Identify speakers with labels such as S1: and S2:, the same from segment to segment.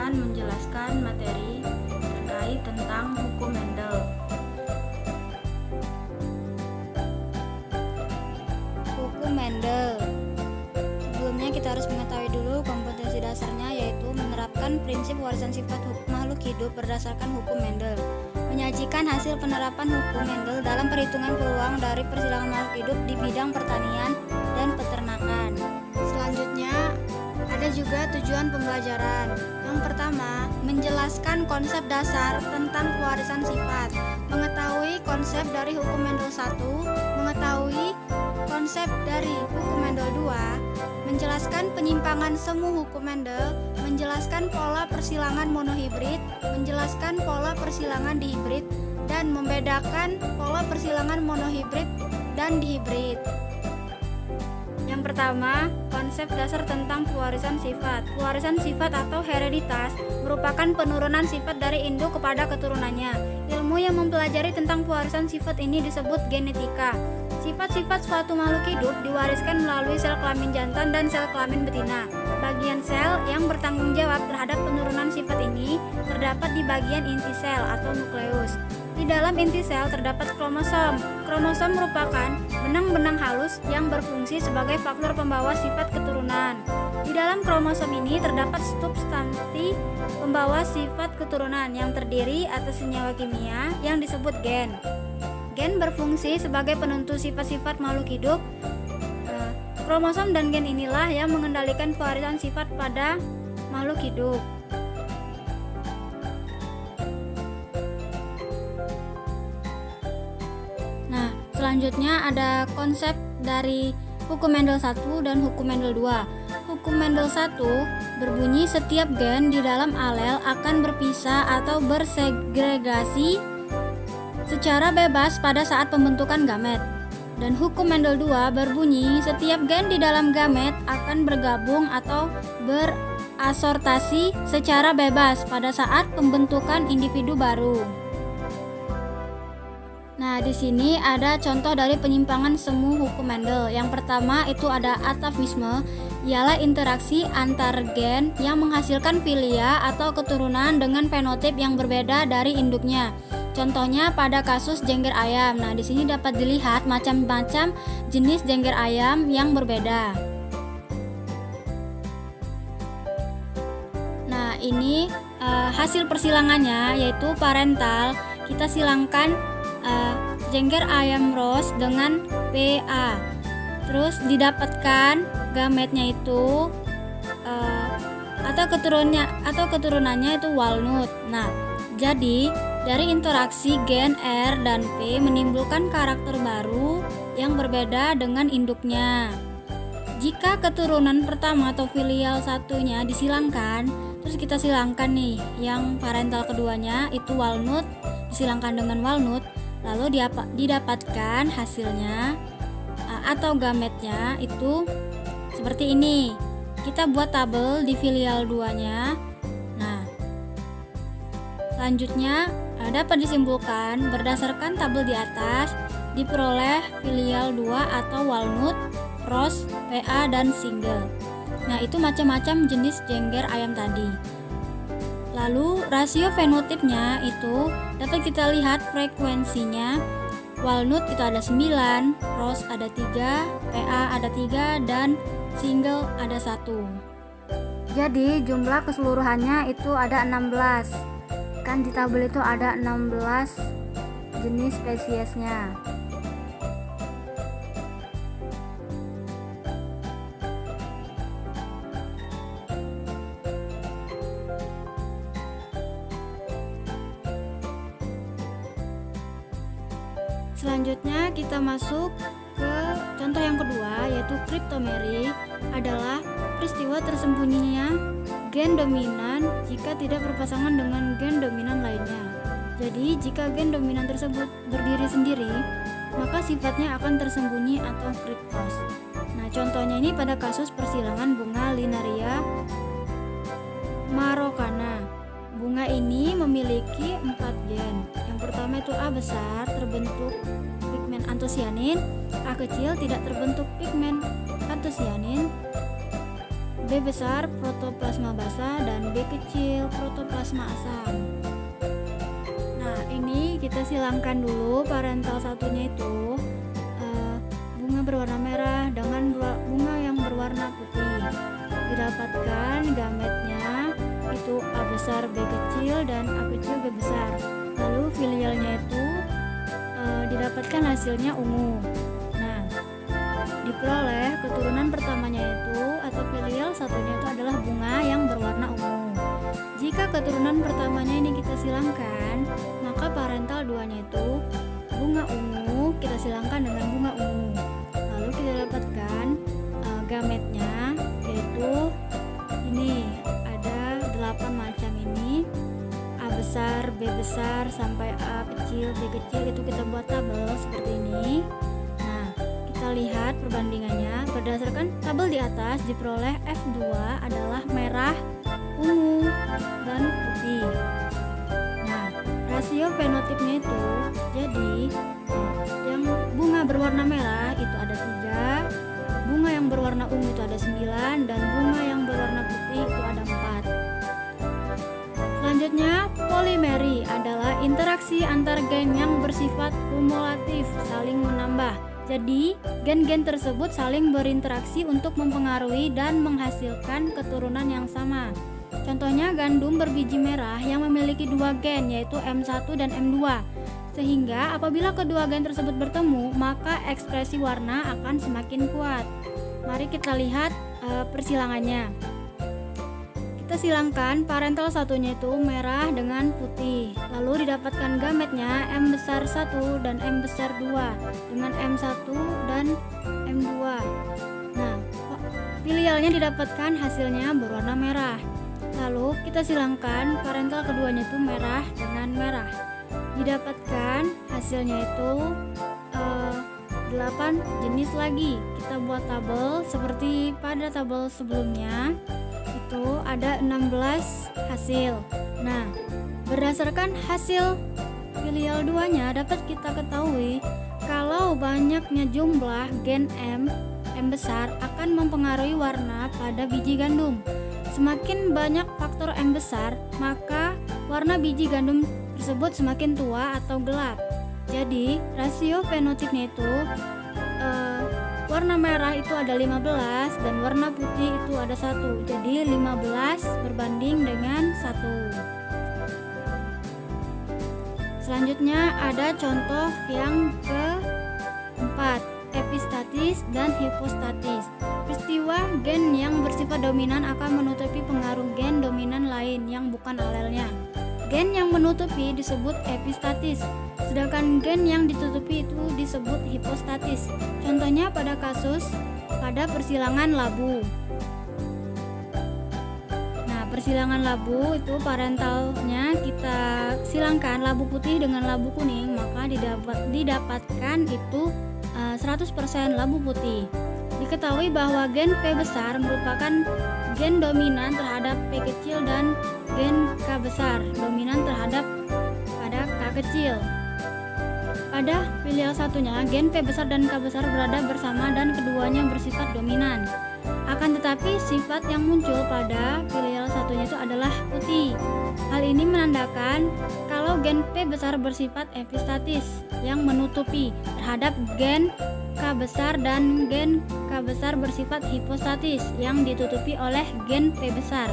S1: akan menjelaskan materi terkait tentang hukum Mendel.
S2: Hukum Mendel. Sebelumnya kita harus mengetahui dulu kompetensi dasarnya, yaitu menerapkan prinsip warisan sifat makhluk hidup berdasarkan hukum Mendel. Menyajikan hasil penerapan hukum Mendel dalam perhitungan peluang dari persilangan makhluk hidup di bidang pertanian dan peternakan. Selanjutnya, ada juga tujuan pembelajaran. Yang pertama, menjelaskan konsep dasar tentang pewarisan sifat, mengetahui konsep dari hukum Mendel 1, mengetahui konsep dari hukum Mendel 2, menjelaskan penyimpangan semu hukum Mendel, menjelaskan pola persilangan monohibrid, menjelaskan pola persilangan dihibrid, dan membedakan pola persilangan monohibrid dan dihibrid. Yang pertama, konsep dasar tentang pewarisan sifat. Pewarisan sifat atau hereditas merupakan penurunan sifat dari induk kepada keturunannya. Ilmu yang mempelajari tentang pewarisan sifat ini disebut genetika. Sifat-sifat suatu makhluk hidup diwariskan melalui sel kelamin jantan dan sel kelamin betina. Bagian sel yang bertanggung jawab terhadap penurunan sifat ini terdapat di bagian inti sel atau nukleus. Di dalam inti sel terdapat kromosom. Kromosom merupakan benang-benang halus yang berfungsi sebagai faktor pembawa sifat keturunan. Di dalam kromosom ini terdapat substansi pembawa sifat keturunan yang terdiri atas senyawa kimia yang disebut gen. Gen berfungsi sebagai penentu sifat-sifat makhluk hidup. Kromosom dan gen inilah yang mengendalikan pewarisan sifat pada makhluk hidup. Nah, selanjutnya ada konsep dari hukum Mendel 1 dan hukum Mendel 2. Hukum Mendel 1 berbunyi setiap gen di dalam alel akan berpisah atau bersegregasi secara bebas pada saat pembentukan gamet. Dan hukum Mendel 2 berbunyi setiap gen di dalam gamet akan bergabung atau berasortasi secara bebas pada saat pembentukan individu baru. Nah, di sini ada contoh dari penyimpangan semu hukum Mendel. Yang pertama itu ada atavisme, ialah interaksi antar gen yang menghasilkan filia atau keturunan dengan fenotip yang berbeda dari induknya. Contohnya pada kasus jengger ayam. Nah, di sini dapat dilihat macam-macam jenis jengger ayam yang berbeda. Nah, ini hasil persilangannya yaitu parental. Kita silangkan jengger ayam Ross dengan PA. Terus didapatkan gametnya itu atau keturunannya itu walnut. Nah, jadi dari interaksi gen R dan P menimbulkan karakter baru yang berbeda dengan induknya. Jika keturunan pertama atau filial satunya disilangkan, terus kita silangkan nih yang parental keduanya itu walnut, disilangkan dengan walnut, lalu didapatkan hasilnya atau gametnya itu seperti ini. Kita buat tabel di filial 2-nya. Nah, selanjutnya dapat disimpulkan berdasarkan tabel di atas diperoleh filial 2 atau walnut, Ross, PA, dan single. Nah, itu macam-macam jenis jengger ayam tadi. Lalu rasio fenotipnya itu dapat kita lihat frekuensinya. Walnut itu ada 9, Ross ada 3, PA ada 3, dan single ada 1. Jadi jumlah keseluruhannya itu ada 16. Kan di tabel itu ada 16 jenis spesiesnya. Selanjutnya kita masuk ke contoh yang kedua, yaitu kriptomerik adalah peristiwa tersembunyinya gen dominan jika tidak berpasangan dengan gen dominan lainnya. Jadi jika gen dominan tersebut berdiri sendiri, maka sifatnya akan tersembunyi atau kriptos. Nah, contohnya ini pada kasus persilangan bunga Linaria marokana. Bunga ini memiliki 4 gen. Yang pertama itu A besar terbentuk pigmen antosianin, A kecil tidak terbentuk pigmen antosianin, B B besar protoplasma basa dan B kecil protoplasma asam. Nah, ini kita silangkan dulu parental satunya itu bunga berwarna merah dengan bunga yang berwarna putih. Didapatkan gametnya itu A besar B kecil dan A kecil B besar. Lalu filialnya itu didapatkan hasilnya ungu. Nah, diperoleh keturunan pertamanya itu atau filial satunya itu adalah bunga yang berwarna ungu. Jika keturunan pertamanya ini kita silangkan, maka parental duanya itu bunga ungu kita silangkan dengan bunga ungu. Lalu kita dapatkan gametnya, yaitu ini ada 8 macam ini, A besar, B besar sampai A kecil, B kecil, itu kita buat tabel seperti ini. Nah, kita lihat perbandingannya berdasarkan tabel di atas diperoleh F2 adalah merah, ungu, dan putih. Nah, rasio fenotipnya itu jadi yang bunga berwarna merah itu ada 3, bunga yang berwarna ungu itu ada 9, dan bunga yang berwarna putih itu ada 4. Selanjutnya, polimeri adalah interaksi antar gen yang bersifat kumulatif, saling menambah. Jadi, gen-gen tersebut saling berinteraksi untuk mempengaruhi dan menghasilkan keturunan yang sama. Contohnya gandum berbiji merah yang memiliki 2 gen yaitu M1 dan M2. Sehingga apabila kedua gen tersebut bertemu, maka ekspresi warna akan semakin kuat. Mari kita lihat persilangannya. Kita silangkan parental satunya itu merah dengan putih. Lalu didapatkan gametnya M besar 1 dan M besar 2 dengan M1 dan M2. Nah, filialnya didapatkan hasilnya berwarna merah. Lalu kita silangkan parental keduanya itu merah dengan merah. Didapatkan hasilnya itu 8 jenis lagi. Kita buat tabel seperti pada tabel sebelumnya. Itu ada 16 hasil. Nah, berdasarkan hasil filial 2-nya dapat kita ketahui kalau banyaknya jumlah gen M besar akan mempengaruhi warna pada biji gandum. Semakin banyak faktor M besar, maka warna biji gandum tersebut semakin tua atau gelap. Jadi, rasio fenotipnya itu warna merah itu ada 15 dan warna putih itu ada 1. Jadi 15 berbanding dengan 1. Selanjutnya ada contoh yang keempat, epistatis dan hipostatis. Peristiwa gen yang bersifat dominan akan menutupi pengaruh gen dominan lain yang bukan alelnya. Gen yang menutupi disebut epistatis, sedangkan gen yang ditutupi itu disebut hipostatis. Contohnya pada persilangan labu. Nah, persilangan labu itu parentalnya kita silangkan labu putih dengan labu kuning, maka didapatkan itu 100% labu putih. Diketahui bahwa gen P besar merupakan gen dominan terhadap P kecil dan gen K besar dominan terhadap pada K kecil. Pada filial satunya, gen P besar dan K besar berada bersama dan keduanya bersifat dominan. Akan tetapi sifat yang muncul pada filial satunya itu adalah putih. Hal ini menandakan kalau gen P besar bersifat epistatis yang menutupi terhadap gen K besar dan gen K besar bersifat hipostatis yang ditutupi oleh gen P besar.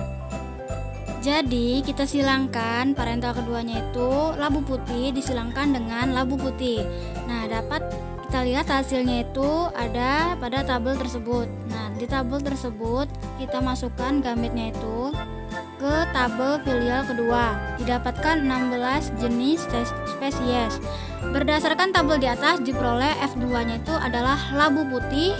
S2: Jadi kita silangkan parental keduanya itu labu putih disilangkan dengan labu putih. Nah, dapat kita lihat hasilnya itu ada pada tabel tersebut. Nah, di tabel tersebut kita masukkan gametnya itu ke tabel filial kedua. Didapatkan 16 jenis spesies. Berdasarkan tabel di atas diperoleh F2-nya itu adalah labu putih,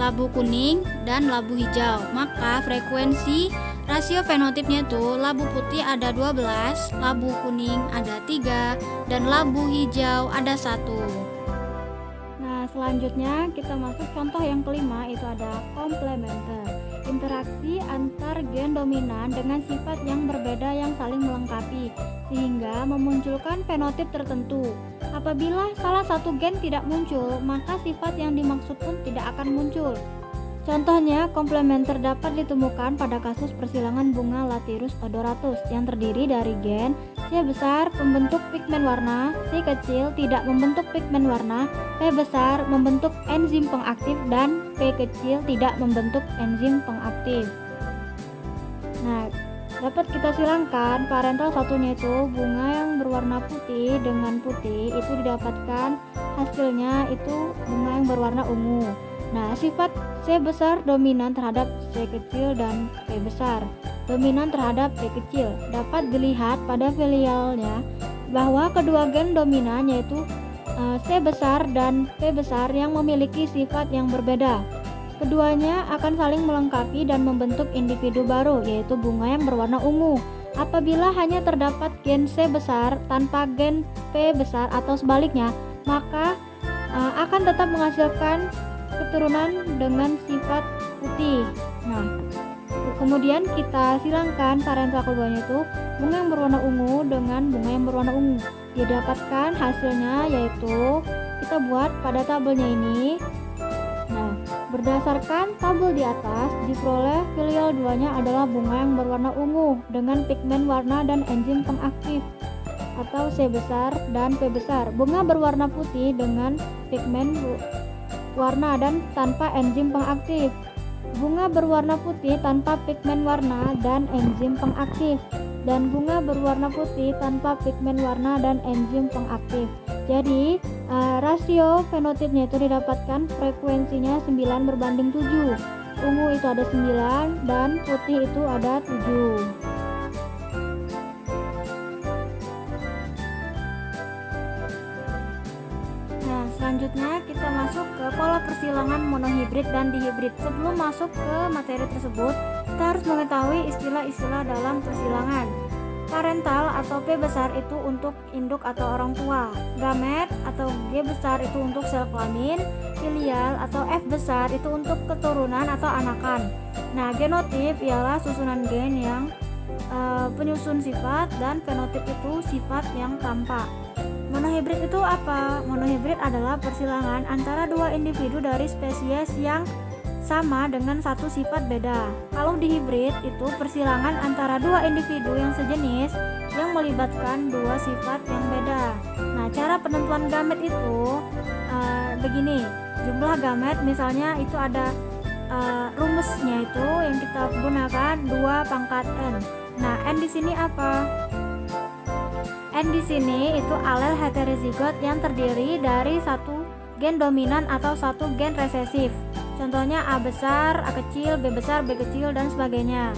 S2: labu kuning, dan labu hijau. Maka frekuensi rasio fenotipnya itu labu putih ada 12, labu kuning ada 3, dan labu hijau ada 1. Nah, selanjutnya kita masuk contoh yang kelima, itu ada komplementer. Interaksi antar gen dominan dengan sifat yang berbeda yang saling melengkapi sehingga memunculkan fenotip tertentu. Apabila salah satu gen tidak muncul, maka sifat yang dimaksud pun tidak akan muncul. Contohnya, komplementer dapat ditemukan pada kasus persilangan bunga Lathyrus odoratus yang terdiri dari gen C besar pembentuk pigmen warna, C kecil tidak membentuk pigmen warna, P besar membentuk enzim pengaktif, dan P kecil tidak membentuk enzim pengaktif. Nah, dapat kita silangkan parental satunya itu bunga yang berwarna putih dengan putih itu didapatkan hasilnya itu bunga yang berwarna ungu. Nah, sifat C besar dominan terhadap C kecil dan P besar dominan terhadap P kecil. Dapat dilihat pada filialnya bahwa kedua gen dominan yaitu C besar dan P besar yang memiliki sifat yang berbeda. Keduanya akan saling melengkapi dan membentuk individu baru yaitu bunga yang berwarna ungu. Apabila hanya terdapat gen C besar tanpa gen P besar atau sebaliknya, maka akan tetap menghasilkan keturunan dengan sifat putih. Nah, kemudian kita silangkan parental keduanya itu bunga yang berwarna ungu dengan bunga yang berwarna ungu. Didapatkan hasilnya yaitu kita buat pada tabelnya ini. Nah, berdasarkan tabel di atas diperoleh filial 2-nya adalah bunga yang berwarna ungu dengan pigmen warna dan enzim pengaktif atau C besar dan P besar. Bunga berwarna putih dengan pigmen warna dan tanpa enzim pengaktif. Bunga berwarna putih tanpa pigmen warna dan enzim pengaktif, dan bunga berwarna putih tanpa pigmen warna dan enzim pengaktif. Jadi rasio fenotipnya itu didapatkan frekuensinya 9:7. Ungu itu ada 9 dan putih itu ada 7. Selanjutnya kita masuk ke pola persilangan monohibrid dan dihibrid. Sebelum masuk ke materi tersebut, kita harus mengetahui istilah-istilah dalam persilangan. Parental atau P besar itu untuk induk atau orang tua. Gamet atau G besar itu untuk sel kelamin. Filial atau F besar itu untuk keturunan atau anakan. Nah, genotip ialah susunan gen yang penyusun sifat, dan fenotip itu sifat yang tampak. Monohibrid itu apa? Monohibrid adalah persilangan antara dua individu dari spesies yang sama dengan satu sifat beda. Kalau dihibrid itu persilangan antara dua individu yang sejenis yang melibatkan dua sifat yang beda. Nah, cara penentuan gamet itu begini. Jumlah gamet misalnya itu ada rumusnya itu yang kita gunakan 2 pangkat N. Nah, N di sini apa? N di sini itu alel heterozigot yang terdiri dari satu gen dominan atau satu gen resesif. Contohnya A besar, A kecil, B besar, B kecil, dan sebagainya.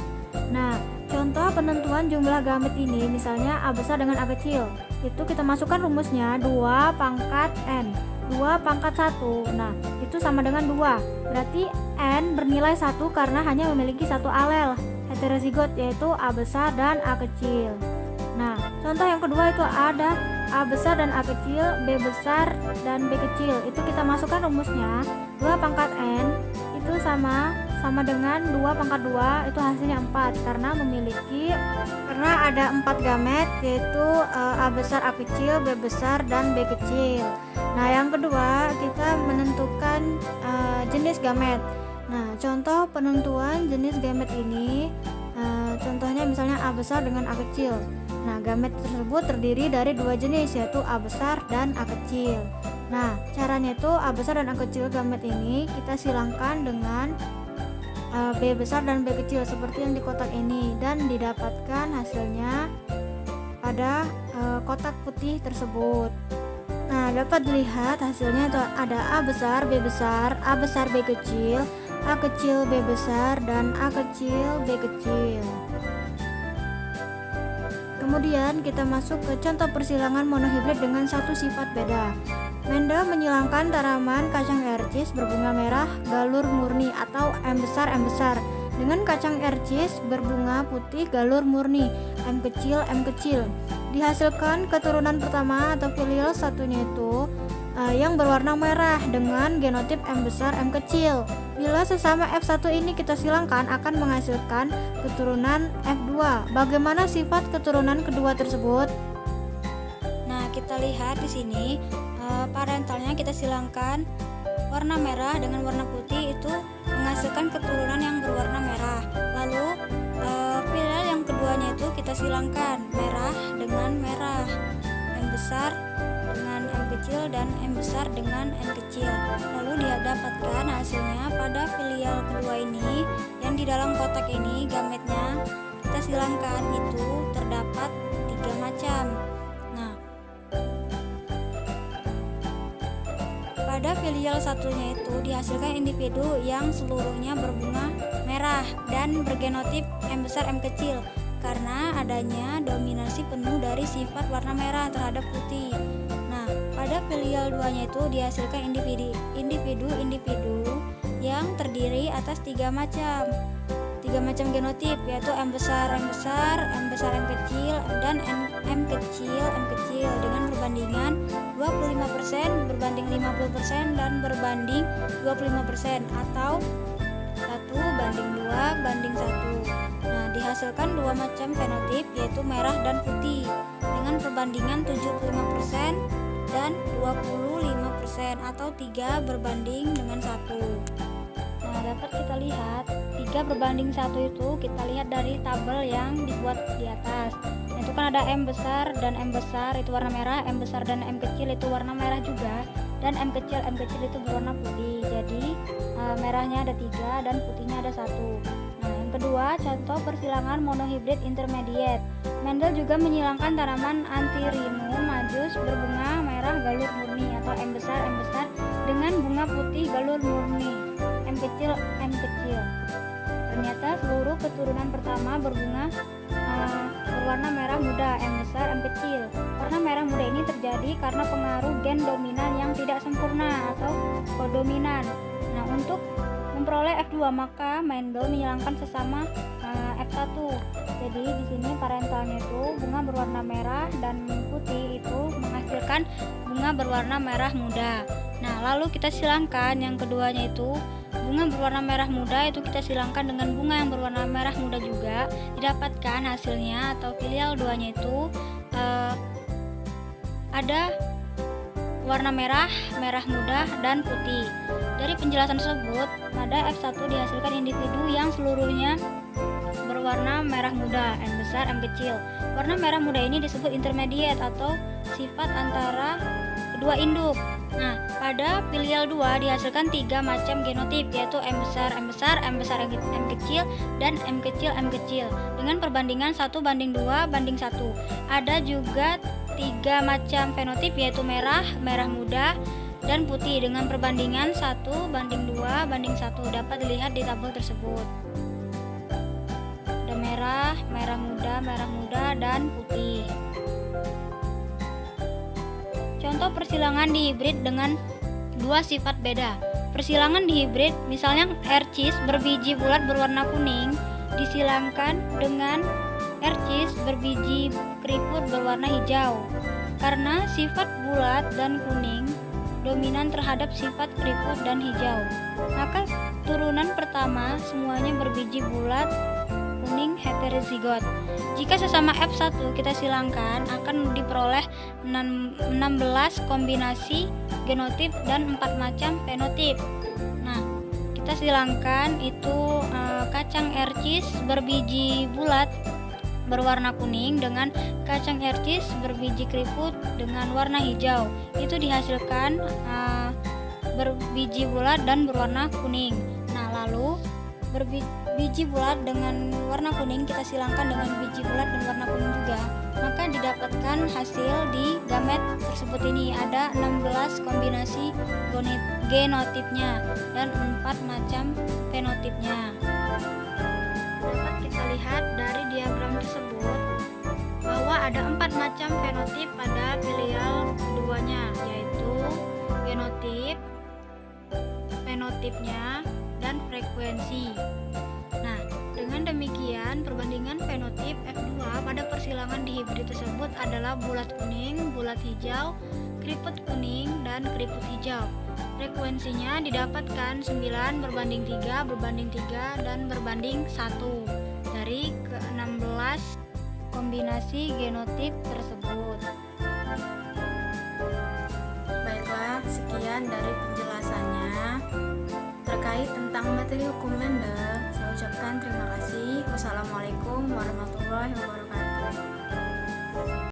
S2: Nah, contoh penentuan jumlah gamet ini misalnya A besar dengan A kecil. Itu kita masukkan rumusnya 2 pangkat N. 2 pangkat 1. Nah, itu sama dengan 2. Berarti N bernilai 1 karena hanya memiliki satu alel heterozigot yaitu A besar dan A kecil. Nah, contoh yang kedua itu ada A besar dan A kecil, B besar dan B kecil. Itu kita masukkan rumusnya 2 pangkat N itu sama dengan 2 pangkat 2 itu hasilnya 4 karena ada 4 gamet yaitu A besar, A kecil, B besar dan B kecil. Nah, yang kedua kita menentukan jenis gamet. Nah, contoh penentuan jenis gamet ini contohnya misalnya A besar dengan A kecil. Nah, gamet tersebut terdiri dari dua jenis yaitu A besar dan A kecil. Nah, caranya itu A besar dan A kecil gamet ini kita silangkan dengan B besar dan B kecil seperti yang di kotak ini dan didapatkan hasilnya pada kotak putih tersebut. Nah, dapat dilihat hasilnya itu ada A besar, B besar, A besar, B kecil, A kecil, B besar, dan A kecil, B kecil. Kemudian kita masuk ke contoh persilangan monohibrid dengan satu sifat beda. Mendel menyilangkan tanaman kacang ercis berbunga merah galur murni atau M besar dengan kacang ercis berbunga putih galur murni M kecil. Dihasilkan keturunan pertama atau filial satunya itu yang berwarna merah dengan genotip M besar M kecil. Bila sesama F1 ini kita silangkan akan menghasilkan keturunan F2. Bagaimana sifat keturunan kedua tersebut? Nah, kita lihat di sini parentalnya kita silangkan warna merah dengan warna putih itu menghasilkan menghasilkan keturunan yang berwarna merah. Lalu filial yang keduanya itu kita silangkan merah dengan merah, M besar dengan M kecil dan M besar dengan M kecil. Lalu didapatkan hasilnya pada filial kedua ini yang di dalam kotak ini gametnya kita silangkan itu terdapat 3 macam. Nah, pada filial satunya itu dihasilkan individu yang seluruhnya berbunga merah dan bergenotip M besar M kecil karena adanya dominasi penuh dari sifat warna merah terhadap putih. Nah, pada filial 2-nya itu dihasilkan individu yang terdiri atas 3 macam genotip, yaitu M besar M besar, M besar M kecil, dan M kecil M kecil dengan perbandingan 25% berbanding 50% dan berbanding 25% atau 1:2:1. Nah, dihasilkan 2 macam fenotip, yaitu merah dan putih dengan perbandingan 75% dan 25% atau 3:1. Nah, dapat kita lihat 3:1 itu kita lihat dari tabel yang dibuat di atas. Nah, itu kan ada M besar dan M besar itu warna merah, M besar dan M kecil itu warna merah juga, dan M kecil itu berwarna putih. Jadi merahnya ada 3 dan putihnya ada 1. Nah, yang kedua, contoh persilangan monohibrid intermediate. Mendel juga menyilangkan tanaman Antirrhinum majus berbunga merah galur murni atau M besar dengan bunga putih galur murni, M kecil. Ternyata seluruh keturunan pertama berbunga berwarna merah muda, M besar M kecil. Warna merah muda ini terjadi karena pengaruh gen dominan yang tidak sempurna atau kodominan. Nah, untuk memperoleh F2 maka Mendel menyilangkan sesama F1. Jadi di sini parentalnya itu bunga berwarna merah dan putih itu menghasilkan bunga berwarna merah muda. Nah, lalu kita silangkan yang keduanya itu bunga berwarna merah muda itu kita silangkan dengan bunga yang berwarna merah muda juga, didapatkan hasilnya atau filial 2-nya itu ada warna merah, merah muda, dan putih. Dari penjelasan tersebut, pada F1 dihasilkan individu yang seluruhnya berwarna merah muda, M besar M kecil. Warna merah muda ini disebut intermediate atau sifat antara kedua induk. Nah, pada filial 2 dihasilkan 3 macam genotip, yaitu M besar M besar, M besar M kecil, dan M kecil dengan perbandingan 1:2:1. Ada juga 3 macam fenotip, yaitu merah, merah muda, dan putih dengan perbandingan 1:2:1. Dapat dilihat di tabel tersebut. Ada merah, merah muda, dan putih. Contoh persilangan dihibrid dengan 2 sifat beda. Persilangan dihibrid, misalnya ercis berbiji bulat berwarna kuning disilangkan dengan ercis berbiji keriput berwarna hijau. Karena sifat bulat dan kuning dominan terhadap sifat keriput dan hijau, maka turunan pertama semuanya berbiji bulat kuning heterozigot. Jika sesama F1 kita silangkan akan diperoleh 16 kombinasi genotip dan 4 macam fenotip. Nah, kita silangkan itu kacang ercis berbiji bulat berwarna kuning dengan kacang ercis berbiji keriput dengan warna hijau. Itu dihasilkan berbiji bulat dan berwarna kuning. Nah, lalu biji bulat dengan warna kuning kita silangkan dengan biji bulat dan warna kuning juga, maka didapatkan hasil di gamet tersebut ini ada 16 kombinasi genotipnya dan 4 macam fenotipnya. Dapat kita lihat dari diagram tersebut bahwa ada 4 macam fenotip pada filial keduanya, yaitu genotip, fenotipnya, dan frekuensi. Nah, dengan demikian perbandingan fenotip F2 pada persilangan dihibrid tersebut adalah bulat kuning, bulat hijau, keriput kuning, dan keriput hijau. Frekuensinya didapatkan 9:3 dan berbanding 1 dari ke-16 kombinasi genotip tersebut.
S1: Baiklah, sekian dari penjelasannya terkait tentang materi hukum Mendel. Saya ucapkan terima kasih. Wassalamualaikum warahmatullahi wabarakatuh.